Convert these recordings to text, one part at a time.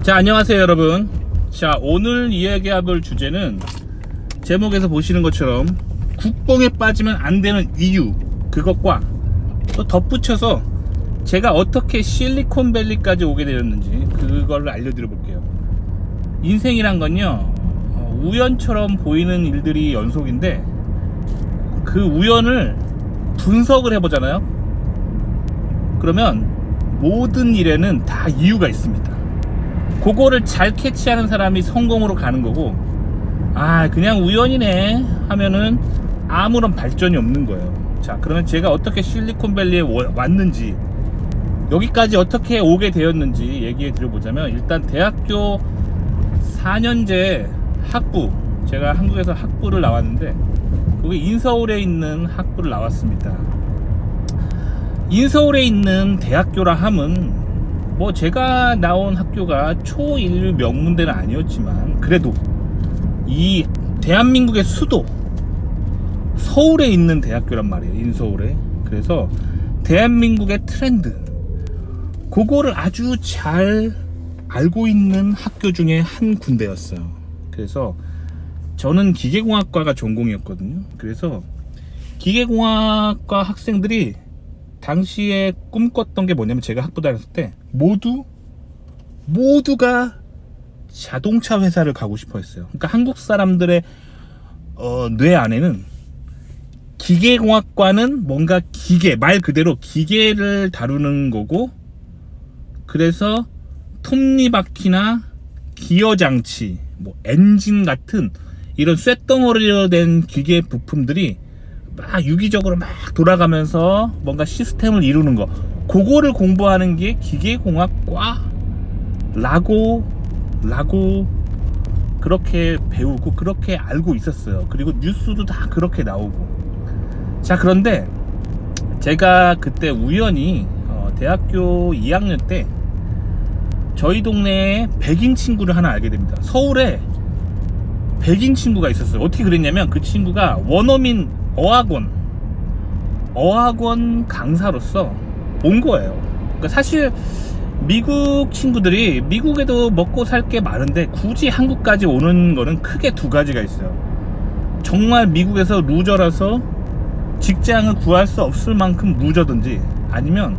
자, 안녕하세요 여러분. 자, 오늘 이야기해볼 주제는 제목에서 보시는 것처럼 국뽕에 빠지면 안 되는 이유, 그것과 또 덧붙여서 제가 어떻게 실리콘밸리까지 오게 되었는지 그걸 알려드려 볼게요. 인생이란 건요, 우연처럼 보이는 일들이 연속인데 그 우연을 분석을 해보잖아요. 그러면 모든 일에는 다 이유가 있습니다. 그거를 잘 캐치하는 사람이 성공으로 가는 거고, 그냥 우연이네 하면은 아무런 발전이 없는 거예요. 자, 그러면 제가 어떻게 실리콘밸리에 왔는지, 여기까지 어떻게 오게 되었는지 얘기해 드려보자면, 일단 대학교 4년제 학부, 제가 한국에서 학부를 나왔는데 거기 인서울에 있는 학부를 나왔습니다. 인서울에 있는 대학교라 함은 뭐 제가 나온 학교가 초인류 명문대는 아니었지만 그래도 이 대한민국의 수도 서울에 있는 대학교란 말이에요. 인서울에. 그래서 대한민국의 트렌드, 그거를 아주 잘 알고 있는 학교 중에 한 군데였어요. 그래서 저는 기계공학과가 전공이었거든요. 그래서 기계공학과 학생들이 당시에 꿈꿨던 게 뭐냐면, 제가 학부 다녔을 때 모두가 자동차 회사를 가고 싶어 했어요. 그러니까 한국 사람들의 뇌 안에는 기계공학과는 뭔가 기계, 말 그대로 기계를 다루는 거고, 그래서 톱니바퀴나 기어장치, 뭐 엔진 같은 이런 쇳덩어리로 된 기계 부품들이 막 유기적으로 막 돌아가면서 뭔가 시스템을 이루는 거, 그거를 공부하는 게 기계공학과라고 그렇게 배우고 그렇게 알고 있었어요. 그리고 뉴스도 다 그렇게 나오고. 자, 그런데 제가 그때 우연히 대학교 2학년 때 저희 동네에 백인 친구를 하나 알게 됩니다. 서울에 백인 친구가 있었어요. 어떻게 그랬냐면, 그 친구가 원어민 어학원 강사로서 온 거예요. 그러니까 사실 미국 친구들이 미국에도 먹고 살 게 많은데 굳이 한국까지 오는 거는 크게 두 가지가 있어요. 정말 미국에서 루저라서 직장을 구할 수 없을 만큼 루저든지, 아니면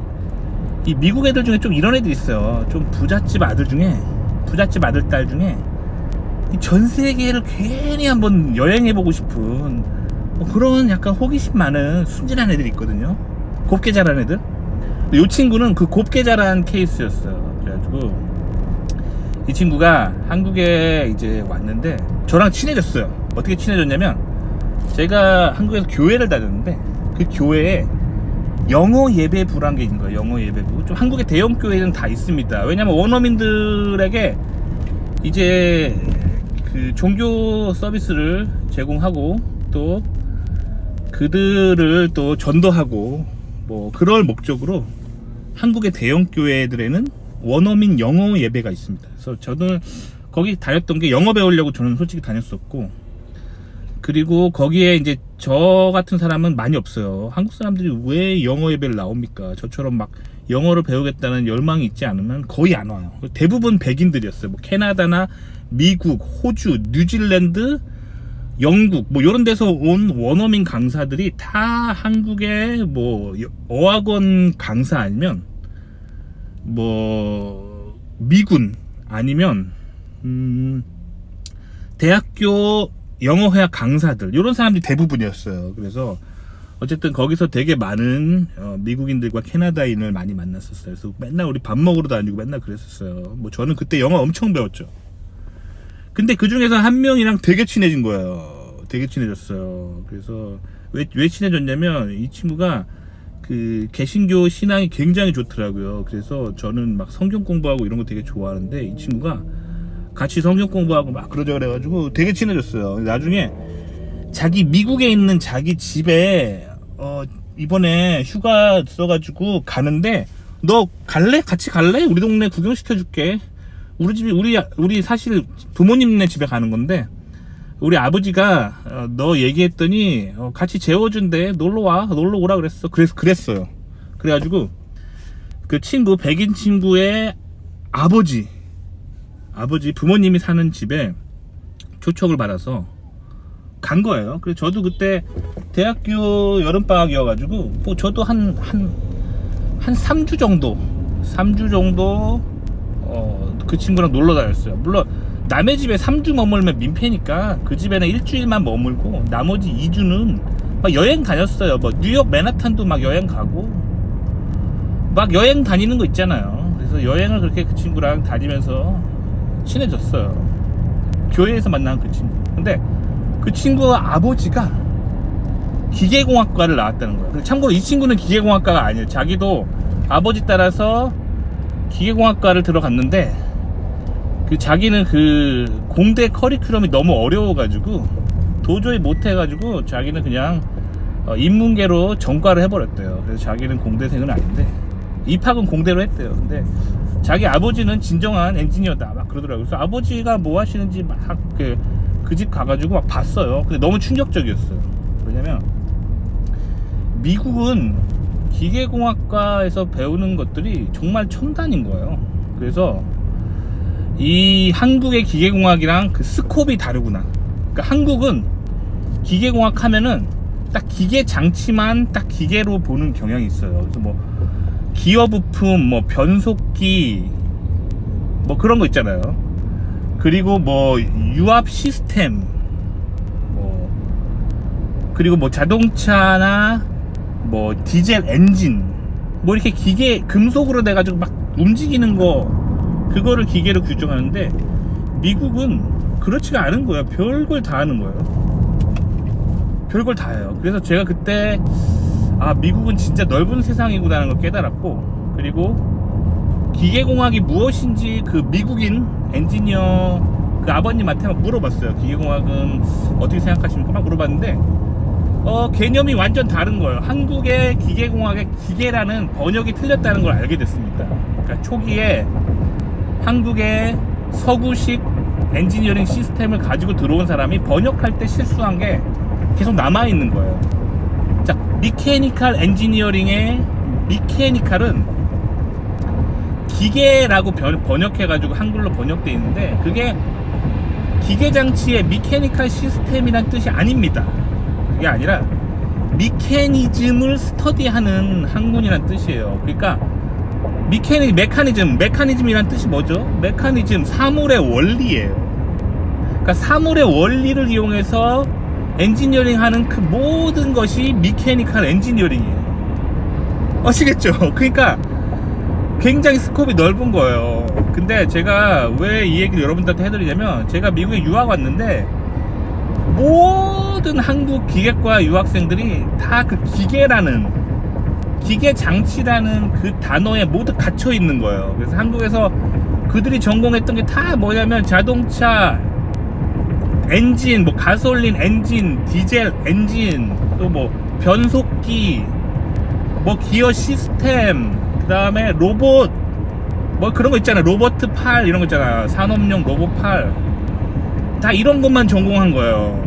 이 미국 애들 중에 좀 이런 애들 있어요. 좀 부잣집 아들 딸 중에 전 세계를 괜히 한번 여행해보고 싶은 그런 약간 호기심 많은 순진한 애들이 있거든요. 곱게 자란 애들. 이 친구는 그 곱게 자란 케이스였어요. 그래가지고 이 친구가 한국에 이제 왔는데 저랑 친해졌어요. 어떻게 친해졌냐면, 제가 한국에서 교회를 다녔는데 그 교회에 영어 예배부란 게 있는 거예요. 영어 예배부. 좀 한국의 대형 교회는 다 있습니다. 왜냐면 원어민들에게 이제 그 종교 서비스를 제공하고 또 그들을 또 전도하고 뭐 그럴 목적으로 한국의 대형 교회들에는 원어민 영어 예배가 있습니다. 그래서 저는 거기 다녔던 게 영어 배우려고 저는 솔직히 다녔었고, 그리고 거기에 이제 저 같은 사람은 많이 없어요. 한국 사람들이 왜 영어 예배를 나옵니까? 저처럼 막 영어를 배우겠다는 열망이 있지 않으면 거의 안 와요. 대부분 백인들이었어요. 뭐 캐나다나 미국, 호주, 뉴질랜드, 영국 뭐 이런 데서 온 원어민 강사들이 다 한국의 뭐 어학원 강사, 아니면 뭐 미군, 아니면 대학교 영어회화 강사들, 이런 사람들이 대부분이었어요. 그래서 어쨌든 거기서 되게 많은 미국인들과 캐나다인을 많이 만났었어요. 그래서 맨날 우리 밥 먹으러 다니고 맨날 그랬었어요. 뭐 저는 그때 영어 엄청 배웠죠. 근데 그 중에서 한 명이랑 되게 친해진 거예요. 되게 친해졌어요. 그래서 왜 친해졌냐면, 이 친구가 그 개신교 신앙이 굉장히 좋더라고요. 그래서 저는 막 성경 공부하고 이런 거 되게 좋아하는데, 이 친구가 같이 성경 공부하고 막 그러자 그래가지고 되게 친해졌어요. 나중에 자기 미국에 있는 자기 집에 이번에 휴가 써가지고 가는데, 너 갈래? 같이 갈래? 우리 동네 구경시켜줄게. 우리 집이 우리 사실 부모님네 집에 가는 건데, 우리 아버지가 너 얘기했더니 같이 재워준대. 놀러 오라 그랬어요. 그래가지고 그 친구, 백인 친구의 아버지, 부모님이 사는 집에 초청을 받아서 간 거예요. 그래서 저도 그때 대학교 여름방학이어가지고 뭐 저도 한 3주 정도 그 친구랑 놀러 다녔어요. 물론 남의 집에 3주 머물면 민폐니까 그 집에는 일주일만 머물고 나머지 2주는 막 여행 다녔어요. 뭐 뉴욕 맨하탄도 막 여행 가고 막 여행 다니는 거 있잖아요. 그래서 여행을 그렇게 그 친구랑 다니면서 친해졌어요. 교회에서 만난 그 친구. 근데 그 친구 아버지가 기계공학과를 나왔다는 거예요. 참고로 이 친구는 기계공학과가 아니에요. 자기도 아버지 따라서 기계공학과를 들어갔는데 그 자기는 그 공대 커리큘럼이 너무 어려워가지고 도저히 못해가지고 자기는 그냥 인문계로 전과를 해버렸대요. 그래서 자기는 공대생은 아닌데 입학은 공대로 했대요. 근데 자기 아버지는 진정한 엔지니어다 막 그러더라고요. 그래서 아버지가 뭐 하시는지 막 그 집 가가지고 막 봤어요. 근데 너무 충격적이었어요. 왜냐면 미국은 기계공학과에서 배우는 것들이 정말 첨단인 거예요. 그래서 이 한국의 기계공학이랑 그 스콥이 다르구나. 그러니까 한국은 기계공학 하면은 딱 기계 장치만 딱 기계로 보는 경향이 있어요. 그래서 뭐 기어 부품, 뭐 변속기, 뭐 그런 거 있잖아요. 그리고 뭐 유압 시스템, 그리고 뭐 자동차나 뭐 디젤 엔진, 뭐 이렇게 기계 금속으로 돼 가지고 막 움직이는 거, 그거를 기계로 규정하는데 미국은 그렇지가 않은 거예요. 별걸 다 하는 거예요. 별걸 다 해요. 그래서 제가 그때 미국은 진짜 넓은 세상이구나라는 걸 깨달았고, 그리고 기계공학이 무엇인지 그 미국인 엔지니어 그 아버님한테 막 물어봤어요. 기계공학은 어떻게 생각하십니까? 막 물어봤는데 개념이 완전 다른 거예요. 한국의 기계공학의 기계라는 번역이 틀렸다는 걸 알게 됐습니다. 그러니까 초기에 한국의 서구식 엔지니어링 시스템을 가지고 들어온 사람이 번역할 때 실수한 게 계속 남아있는 거예요. 자, 미케니컬 엔지니어링의 미케니컬은 기계라고 번역해가지고 한글로 번역되어 있는데 그게 기계장치의 미케니컬 시스템이란 뜻이 아닙니다. 그게 아니라 미케니즘을 스터디하는 학문이란 뜻이에요. 그러니까 메커니즘이란 뜻이 뭐죠? 메커니즘, 사물의 원리예요. 그러니까 사물의 원리를 이용해서 엔지니어링 하는 그 모든 것이 미케니컬 엔지니어링이에요. 아시겠죠? 그러니까 굉장히 스콥이 넓은 거예요. 근데 제가 왜 이 얘기를 여러분들한테 해드리냐면, 제가 미국에 유학 왔는데 모든 한국 기계과 유학생들이 다 그 기계라는, 기계 장치라는 그 단어에 모두 갇혀 있는 거예요. 그래서 한국에서 그들이 전공했던 게 다 뭐냐면 자동차 엔진, 뭐 가솔린 엔진, 디젤 엔진, 또 뭐 변속기, 뭐 기어 시스템, 그 다음에 로봇, 뭐 그런 거 있잖아요. 로버트 팔 이런 거 있잖아요. 산업용 로봇 팔, 다 이런 것만 전공한 거예요.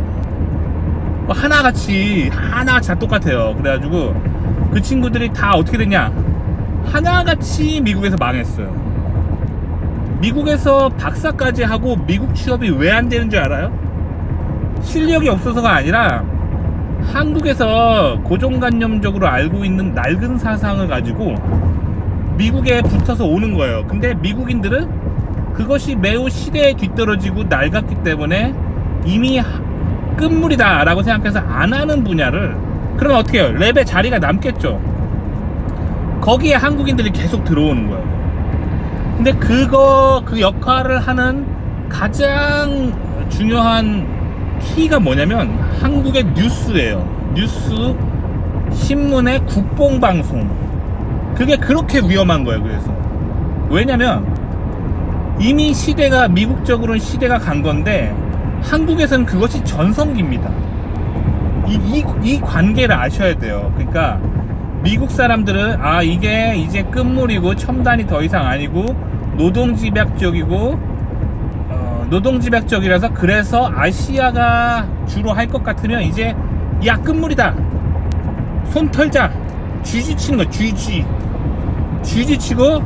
뭐 하나같이 다 똑같아요. 그래가지고 그 친구들이 다 어떻게 됐냐, 하나같이 미국에서 망했어요. 미국에서 박사까지 하고 미국 취업이 왜 안 되는 줄 알아요? 실력이 없어서가 아니라 한국에서 고정관념적으로 알고 있는 낡은 사상을 가지고 미국에 붙어서 오는 거예요. 근데 미국인들은 그것이 매우 시대에 뒤떨어지고 낡았기 때문에 이미 끝물이다 라고 생각해서 안 하는 분야를, 그러면 어떻게 해요? 랩에 자리가 남겠죠. 거기에 한국인들이 계속 들어오는 거예요. 근데 그 역할을 하는 가장 중요한 키가 뭐냐면 한국의 뉴스예요. 뉴스, 신문의 국뽕방송. 그게 그렇게 위험한 거예요. 그래서 왜냐면 이미 시대가, 미국적으로는 시대가 간 건데 한국에서는 그것이 전성기입니다. 이 관계를 아셔야 돼요. 그러니까 미국 사람들은 이게 이제 끝물이고 첨단이 더 이상 아니고 노동집약적이라서 그래서 아시아가 주로 할 것 같으면 이제 야 끝물이다, 손 털자, 쥐쥐 치는 거야. 쥐쥐 치고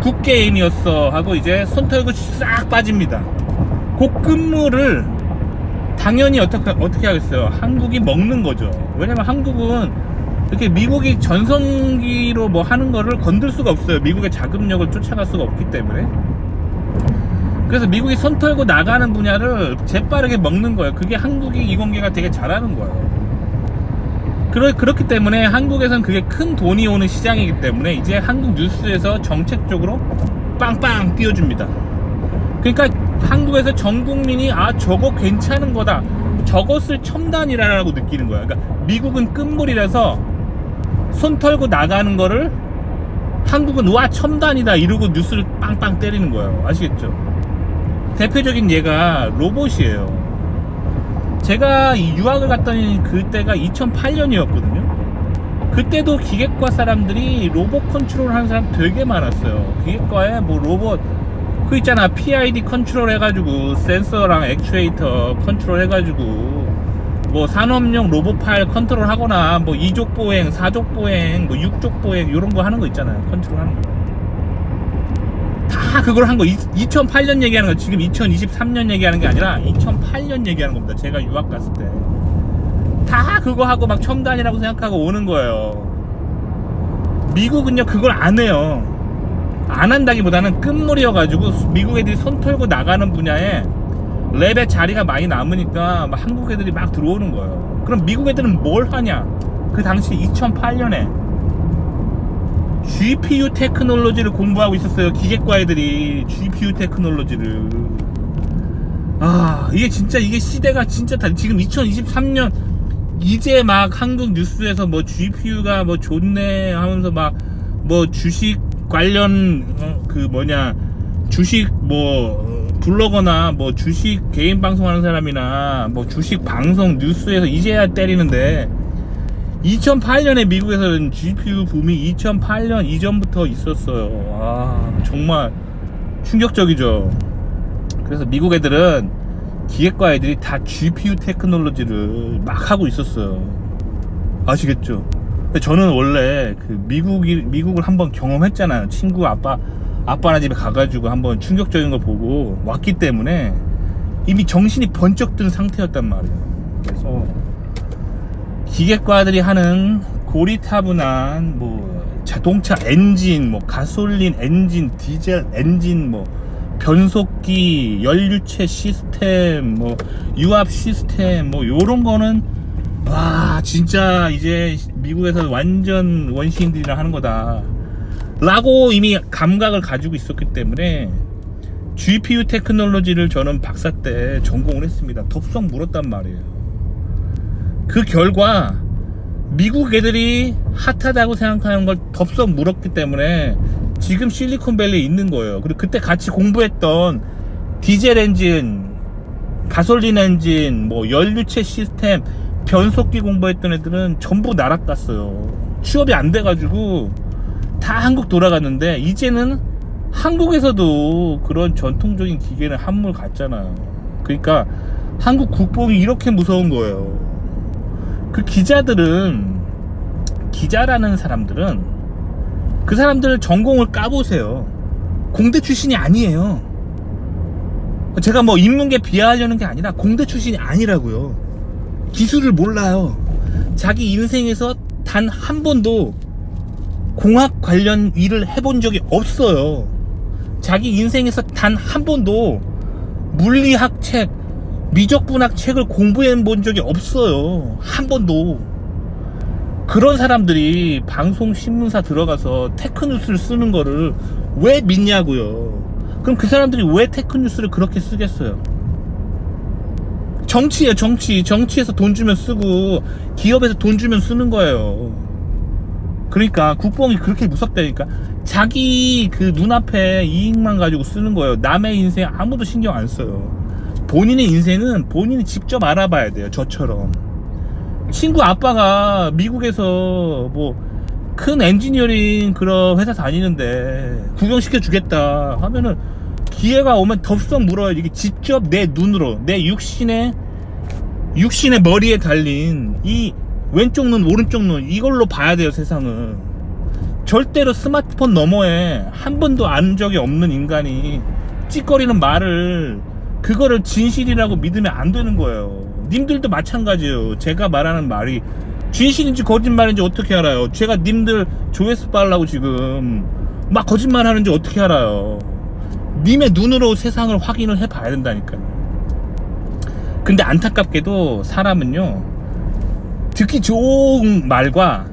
굿게임이었어 하고 이제 손 털고 싹 빠집니다. 그 끝물을 당연히 어떻게 하겠어요? 한국이 먹는 거죠. 왜냐면 한국은 이렇게 미국이 전성기로 뭐 하는 거를 건들 수가 없어요. 미국의 자금력을 쫓아갈 수가 없기 때문에. 그래서 미국이 손 털고 나가는 분야를 재빠르게 먹는 거예요. 그게 한국이 이공계가 되게 잘하는 거예요. 그렇기 때문에 한국에선 그게 큰 돈이 오는 시장이기 때문에 이제 한국 뉴스에서 정책적으로 빵빵 띄워줍니다. 그러니까 한국에서 전 국민이 아 저거 괜찮은 거다, 저것을 첨단이라고 느끼는 거야. 그러니까 미국은 끝물이라서 손 털고 나가는 거를 한국은 와 첨단이다 이러고 뉴스를 빵빵 때리는 거예요. 아시겠죠? 대표적인 예가 로봇이에요. 제가 이 유학을 갔던 그때가 2008년이었거든요. 그때도 기계과 사람들이 로봇 컨트롤 하는 사람 되게 많았어요. 기계과에 뭐 로봇 그 있잖아, PID 컨트롤 해가지고 센서랑 액추에이터 컨트롤 해가지고 뭐 산업용 로봇 파일 컨트롤 하거나 뭐 2족 보행, 4족 보행, 뭐 6족 보행 이런 거 하는 거 있잖아요. 컨트롤 하는 거. 다 그걸 한 거. 2008년 얘기하는 거, 지금 2023년 얘기하는 게 아니라 2008년 얘기하는 겁니다. 제가 유학 갔을 때 다 그거 하고 막 첨단이라고 생각하고 오는 거예요. 미국은요 그걸 안 해요. 안 한다기보다는 끝물이어가지고 미국 애들이 손 털고 나가는 분야에 랩에 자리가 많이 남으니까 막 한국 애들이 막 들어오는 거예요. 그럼 미국 애들은 뭘 하냐? 그 당시 2008년에 GPU 테크놀로지를 공부하고 있었어요. 기계과 애들이 GPU 테크놀로지를. 아 이게 진짜 이게 시대가 진짜 지금 2023년 이제 막 한국 뉴스에서 뭐 GPU가 뭐 좋네 하면서 막 뭐 주식 관련 그 뭐냐 주식 뭐 블로거나 뭐 주식 개인 방송하는 사람이나 뭐 주식 방송 뉴스에서 이제야 때리는데 2008년에 미국에서는 GPU 붐이 2008년 이전부터 있었어요. 아 정말 충격적이죠. 그래서 미국 애들은 기계과 애들이 다 GPU 테크놀로지를 막 하고 있었어요. 아시겠죠? 저는 원래 그 미국을 한번 경험했잖아요. 친구 아빠네 집에 가가지고 한번 충격적인 걸 보고 왔기 때문에 이미 정신이 번쩍 든 상태였단 말이에요. 그래서 기계과들이 하는 고리타분한 뭐 자동차 엔진, 뭐 가솔린 엔진, 디젤 엔진, 뭐 변속기, 연료체 시스템, 뭐 유압 시스템, 뭐 요런 거는 와 진짜 이제 미국에서 완전 원시인들이랑 하는 거다 라고 이미 감각을 가지고 있었기 때문에 GPU 테크놀로지를 저는 박사 때 전공을 했습니다. 덥석 물었단 말이에요. 그 결과 미국 애들이 핫하다고 생각하는 걸 덥석 물었기 때문에 지금 실리콘밸리에 있는 거예요. 그리고 그때 같이 공부했던 디젤 엔진, 가솔린 엔진, 뭐 연료체 시스템, 변속기 공부했던 애들은 전부 날아갔어요. 취업이 안 돼가지고 다 한국 돌아갔는데 이제는 한국에서도 그런 전통적인 기계는 한물 갔잖아요. 그러니까 한국 국뽕이 이렇게 무서운 거예요. 그 기자라는 사람들은 그 사람들 전공을 까보세요. 공대 출신이 아니에요. 제가 뭐 인문계 비하하려는 게 아니라 공대 출신이 아니라고요. 기술을 몰라요. 자기 인생에서 단 한 번도 공학 관련 일을 해본 적이 없어요. 자기 인생에서 단 한 번도 물리학 책, 미적분학 책을 공부해 본 적이 없어요. 한 번도. 그런 사람들이 방송 신문사 들어가서 테크뉴스를 쓰는 거를 왜 믿냐고요. 그럼 그 사람들이 왜 테크뉴스를 그렇게 쓰겠어요? 정치예요. 정치에서 돈 주면 쓰고 기업에서 돈 주면 쓰는 거예요. 그러니까 국뽕이 그렇게 무섭다니까. 자기 그 눈앞에 이익만 가지고 쓰는 거예요. 남의 인생 아무도 신경 안 써요. 본인의 인생은 본인이 직접 알아봐야 돼요. 저처럼 친구 아빠가 미국에서 뭐 큰 엔지니어링 그런 회사 다니는데 구경시켜 주겠다 하면은 기회가 오면 덥석 물어요. 이게 직접 내 눈으로 내 육신의 머리에 달린 이 왼쪽 눈 오른쪽 눈 이걸로 봐야 돼요. 세상은 절대로 스마트폰 너머에 한 번도 안 적이 없는 인간이 찌꺼리는 말을 그거를 진실이라고 믿으면 안 되는 거예요. 님들도 마찬가지예요. 제가 말하는 말이 진실인지 거짓말인지 어떻게 알아요? 제가 님들 조회수 빨라고 지금 막 거짓말 하는지 어떻게 알아요? 님의 눈으로 세상을 확인을 해봐야 된다니까요. 근데 안타깝게도 사람은요, 듣기 좋은 말과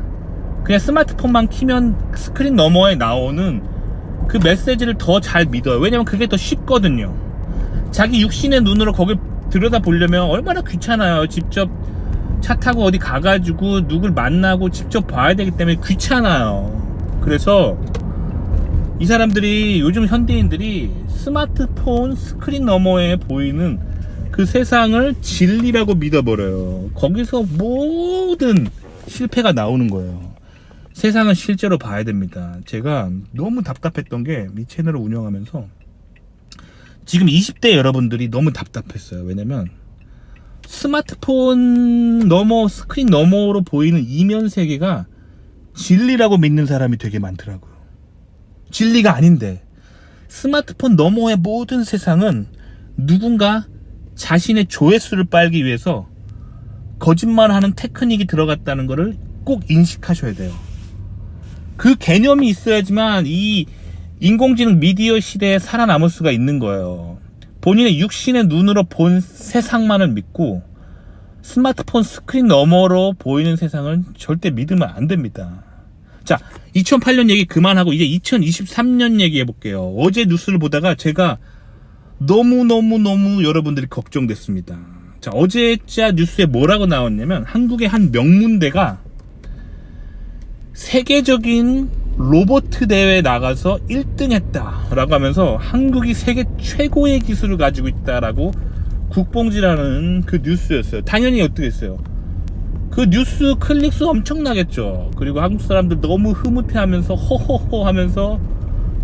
그냥 스마트폰만 키면 스크린 너머에 나오는 그 메시지를 더 잘 믿어요. 왜냐면 그게 더 쉽거든요. 자기 육신의 눈으로 거길 들여다 보려면 얼마나 귀찮아요. 직접 차 타고 어디 가가지고 누굴 만나고 직접 봐야 되기 때문에 귀찮아요. 그래서 이 사람들이, 요즘 현대인들이 스마트폰 스크린 너머에 보이는 그 세상을 진리라고 믿어버려요. 거기서 모든 실패가 나오는 거예요. 세상은 실제로 봐야 됩니다. 제가 너무 답답했던 게 이 채널을 운영하면서 지금 20대 여러분들이 너무 답답했어요. 왜냐면 스마트폰 너머, 스크린 너머로 보이는 이면 세계가 진리라고 믿는 사람이 되게 많더라고요. 진리가 아닌데 스마트폰 너머의 모든 세상은 누군가 자신의 조회수를 빨기 위해서 거짓말하는 테크닉이 들어갔다는 것을 꼭 인식하셔야 돼요. 그 개념이 있어야지만 이 인공지능 미디어 시대에 살아남을 수가 있는 거예요. 본인의 육신의 눈으로 본 세상만을 믿고 스마트폰 스크린 너머로 보이는 세상은 절대 믿으면 안 됩니다. 자, 2008년 얘기 그만하고 이제 2023년 얘기해 볼게요. 어제 뉴스를 보다가 제가 너무 여러분들이 걱정됐습니다. 자, 어제자 뉴스에 뭐라고 나왔냐면 한국의 한 명문대가 세계적인 로봇 대회에 나가서 1등 했다라고 하면서 한국이 세계 최고의 기술을 가지고 있다라고 국뽕지라는 그 뉴스였어요. 당연히 어떻게 했어요? 그 뉴스 클릭수 엄청나겠죠. 그리고 한국 사람들 너무 흐뭇해하면서 호호호 하면서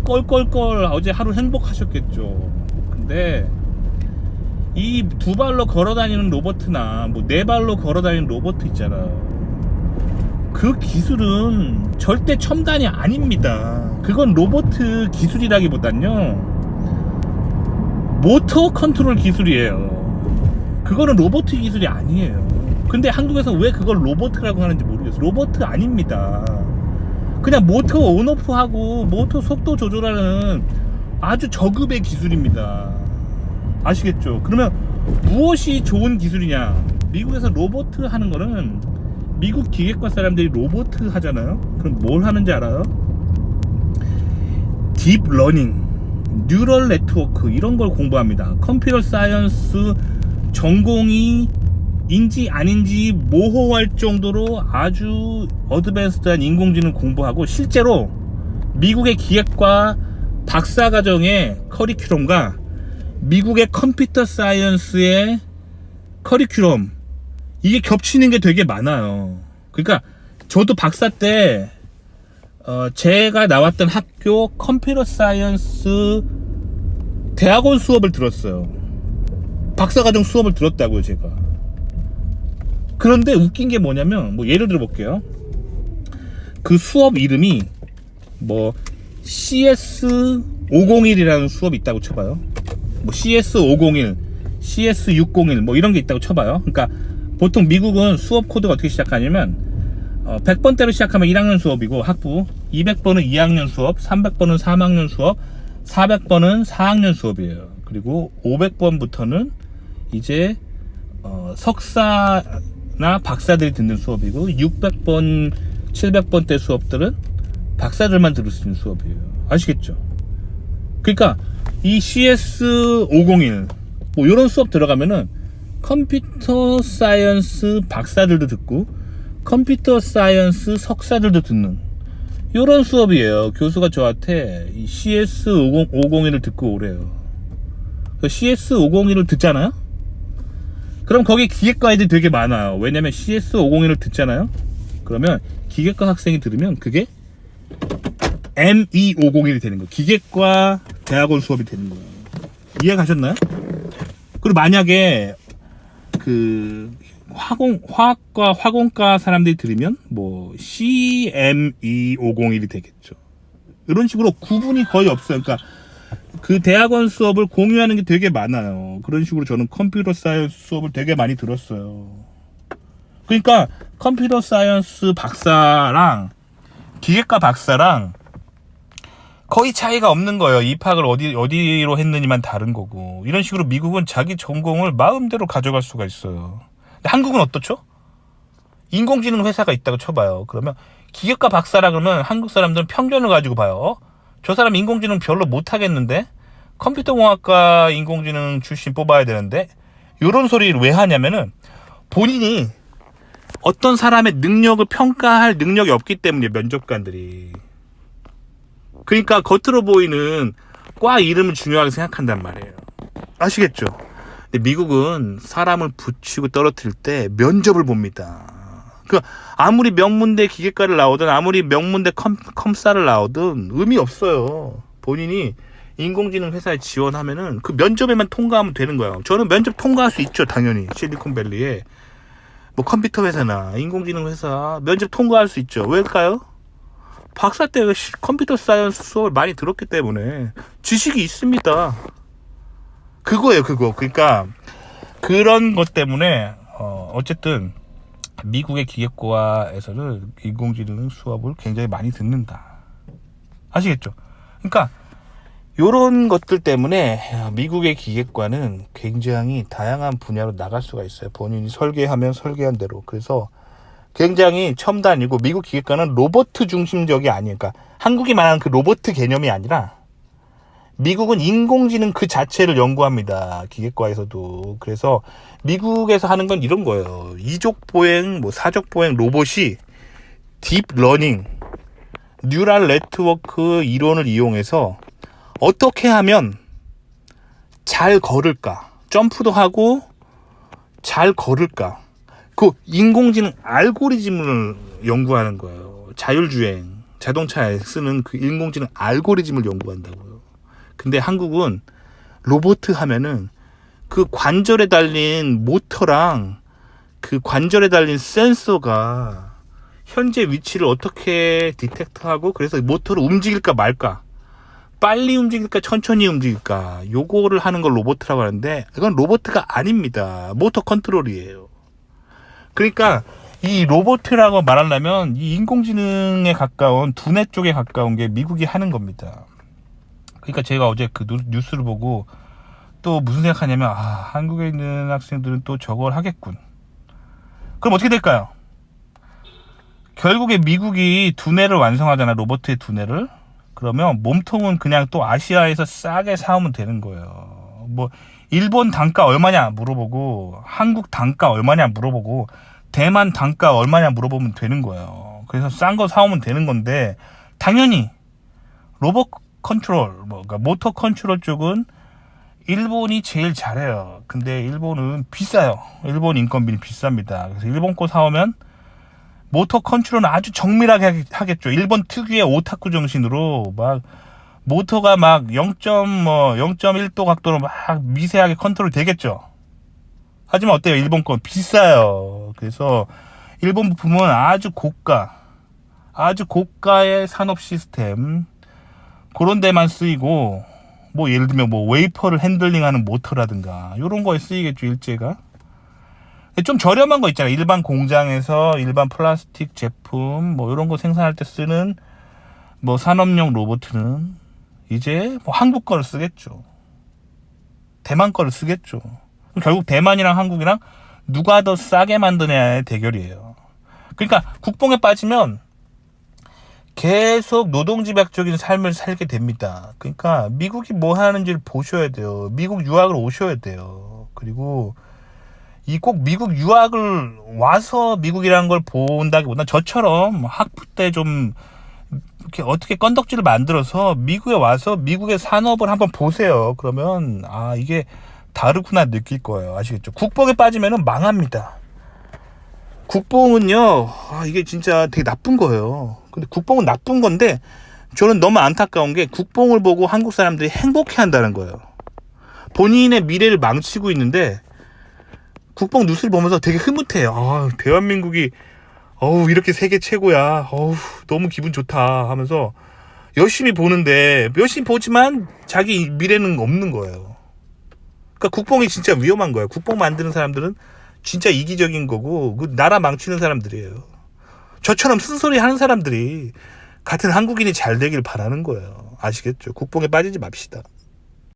껄껄껄 어제 하루 행복하셨겠죠. 근데 이 두 발로 걸어다니는 로봇이나 뭐 네 발로 걸어다니는 로봇 있잖아요. 그 기술은 절대 첨단이 아닙니다. 그건 로봇 기술이라기보단요, 모터 컨트롤 기술이에요. 그거는 로봇 기술이 아니에요. 근데 한국에서 왜 그걸 로봇이라고 하는지 모르겠어요. 로봇 아닙니다. 그냥 모터 온오프 하고 모터 속도 조절하는 아주 저급의 기술입니다. 아시겠죠? 그러면 무엇이 좋은 기술이냐? 미국에서 로봇 하는 거는, 미국 기계과 사람들이 로봇 하잖아요. 그럼 뭘 하는지 알아요? 딥 러닝, 뉴럴 네트워크 이런 걸 공부합니다. 컴퓨터 사이언스 전공이 인지 아닌지 모호할 정도로 아주 어드밴스드한 인공지능 공부하고, 실제로 미국의 기계과 박사과정의 커리큘럼과 미국의 컴퓨터 사이언스의 커리큘럼, 이게 겹치는 게 되게 많아요. 그러니까 저도 박사 때 제가 나왔던 학교 컴퓨터 사이언스 대학원 수업을 들었어요. 박사과정 수업을 들었다고요, 제가. 그런데 웃긴 게 뭐냐면, 뭐 예를 들어 볼게요. 그 수업 이름이 뭐 CS501이라는 수업이 있다고 쳐봐요. 뭐 CS501, CS601 뭐 이런 게 있다고 쳐봐요. 그러니까 보통 미국은 수업 코드가 어떻게 시작하냐면 100번대로 시작하면 1학년 수업이고 학부, 200번은 2학년 수업, 300번은 3학년 수업, 400번은 4학년 수업이에요. 그리고 500번부터는 이제 석사나 박사들이 듣는 수업이고, 600번, 700번 대 수업들은 박사들만 들을 수 있는 수업이에요. 아시겠죠? 그러니까 이 CS501 뭐 이런 수업 들어가면은 컴퓨터 사이언스 박사들도 듣고 컴퓨터 사이언스 석사들도 듣는 이런 수업이에요. 교수가 저한테 이 CS501을 듣고 오래요. CS501을 듣잖아요? 그럼 거기 기계과 애들이 되게 많아요. 왜냐면 CS501을 듣잖아요? 그러면 기계과 학생이 들으면 그게 ME501이 되는 거예요. 기계과 대학원 수업이 되는 거예요. 이해 가셨나요? 그리고 만약에 그 화학과 화공과 사람들이 들으면 뭐 CME501이 되겠죠. 이런 식으로 구분이 거의 없어요. 그러니까 그 대학원 수업을 공유하는 게 되게 많아요. 그런 식으로 저는 컴퓨터 사이언스 수업을 되게 많이 들었어요. 그러니까 컴퓨터 사이언스 박사랑 기계과 박사랑 거의 차이가 없는 거예요. 입학을 어디로 했느니만 다른 거고. 이런 식으로 미국은 자기 전공을 마음대로 가져갈 수가 있어요. 근데 한국은 어떻죠? 인공지능 회사가 있다고 쳐봐요. 그러면 기계과 박사라 그러면 한국 사람들은 편견을 가지고 봐요. 저 사람 인공지능 별로 못하겠는데? 컴퓨터공학과 인공지능 출신 뽑아야 되는데? 이런 소리를 왜 하냐면은 본인이 어떤 사람의 능력을 평가할 능력이 없기 때문에 면접관들이. 그러니까 겉으로 보이는 과 이름을 중요하게 생각한단 말이에요. 아시겠죠? 근데 미국은 사람을 붙이고 떨어뜨릴 때 면접을 봅니다. 그러니까 아무리 명문대 기계과를 나오든 아무리 명문대 컴사를 나오든 의미 없어요. 본인이 인공지능 회사에 지원하면은 그 면접에만 통과하면 되는 거예요. 저는 면접 통과할 수 있죠, 당연히. 실리콘밸리에 뭐 컴퓨터 회사나 인공지능 회사 면접 통과할 수 있죠. 왜일까요? 박사 때 컴퓨터 사이언스 수업을 많이 들었기 때문에 지식이 있습니다. 그거예요, 그거. 그러니까 그런 것 때문에 어쨌든 미국의 기계과에서는 인공지능 수업을 굉장히 많이 듣는다. 아시겠죠? 그러니까 요런 것들 때문에 미국의 기계과는 굉장히 다양한 분야로 나갈 수가 있어요. 본인이 설계하면 설계한 대로. 그래서 굉장히 첨단이고, 미국 기계과는 로봇 중심적이 아니에요. 그러니까 한국이 말하는 그 로봇 개념이 아니라 미국은 인공지능 그 자체를 연구합니다. 기계과에서도. 그래서 미국에서 하는 건 이런 거예요. 이족 보행, 뭐 사족 보행 로봇이 딥 러닝, 뉴럴 네트워크 이론을 이용해서 어떻게 하면 잘 걸을까? 점프도 하고 잘 걸을까? 그 인공지능 알고리즘을 연구하는 거예요. 자율주행, 자동차에 쓰는 그 인공지능 알고리즘을 연구한다고요. 근데 한국은 로봇 하면은 그 관절에 달린 모터랑 그 관절에 달린 센서가 현재 위치를 어떻게 디텍트하고, 그래서 모터를 움직일까 말까, 빨리 움직일까 천천히 움직일까, 요거를 하는 걸 로봇이라고 하는데 이건 로봇가 아닙니다. 모터 컨트롤이에요. 그러니까 이 로봇이라고 말하려면 이 인공지능에 가까운 두뇌 쪽에 가까운 게 미국이 하는 겁니다. 그러니까 제가 어제 그 뉴스를 보고 또 무슨 생각하냐면, 한국에 있는 학생들은 또 저걸 하겠군. 그럼 어떻게 될까요? 결국에 미국이 두뇌를 완성하잖아, 로봇의 두뇌를. 그러면 몸통은 그냥 또 아시아에서 싸게 사오면 되는 거예요. 뭐 일본 단가 얼마냐 물어보고, 한국 단가 얼마냐 물어보고, 대만 단가 얼마냐 물어보면 되는 거예요. 그래서 싼 거 사오면 되는 건데, 당연히 로봇 컨트롤, 그러니까 모터 컨트롤 쪽은 일본이 제일 잘해요. 근데 일본은 비싸요. 일본 인건비는 비쌉니다. 그래서 일본 거 사오면 모터 컨트롤은 아주 정밀하게 하겠죠. 일본 특유의 오타쿠 정신으로 막 모터가 막 0.1도 각도로 막 미세하게 컨트롤 되겠죠. 하지만 어때요? 일본 건 비싸요. 그래서 일본 부품은 아주 고가의 산업 시스템, 그런 데만 쓰이고, 뭐 예를 들면 뭐 웨이퍼를 핸들링하는 모터라든가 이런 거에 쓰이겠죠, 일제가. 좀 저렴한 거 있잖아요. 일반 공장에서 일반 플라스틱 제품 뭐 이런 거 생산할 때 쓰는 뭐 산업용 로봇은 이제 뭐 한국 거를 쓰겠죠. 대만 거를 쓰겠죠. 결국 대만이랑 한국이랑 누가 더 싸게 만드냐의 대결이에요. 그러니까 국뽕에 빠지면 계속 노동집약적인 삶을 살게 됩니다. 그러니까 미국이 뭐 하는지를 보셔야 돼요. 미국 유학을 오셔야 돼요. 그리고 꼭 미국 유학을 와서 미국이라는 걸 본다기보다 저처럼 학부 때 좀 이렇게 어떻게 건덕지를 만들어서 미국에 와서 미국의 산업을 한번 보세요. 그러면 이게 다르구나 느낄 거예요. 아시겠죠? 국뽕에 빠지면은 망합니다. 국뽕은요, 이게 진짜 되게 나쁜 거예요. 근데 국뽕은 나쁜 건데, 저는 너무 안타까운 게 국뽕을 보고 한국 사람들이 행복해 한다는 거예요. 본인의 미래를 망치고 있는데, 국뽕 뉴스를 보면서 되게 흐뭇해요. 아, 대한민국이 이렇게 세계 최고야. 너무 기분 좋다 하면서 열심히 보는데, 열심히 보지만 자기 미래는 없는 거예요. 그러니까 국뽕이 진짜 위험한 거예요. 국뽕 만드는 사람들은 진짜 이기적인 거고, 그 나라 망치는 사람들이에요. 저처럼 쓴소리 하는 사람들이 같은 한국인이 잘 되길 바라는 거예요. 아시겠죠? 국뽕에 빠지지 맙시다.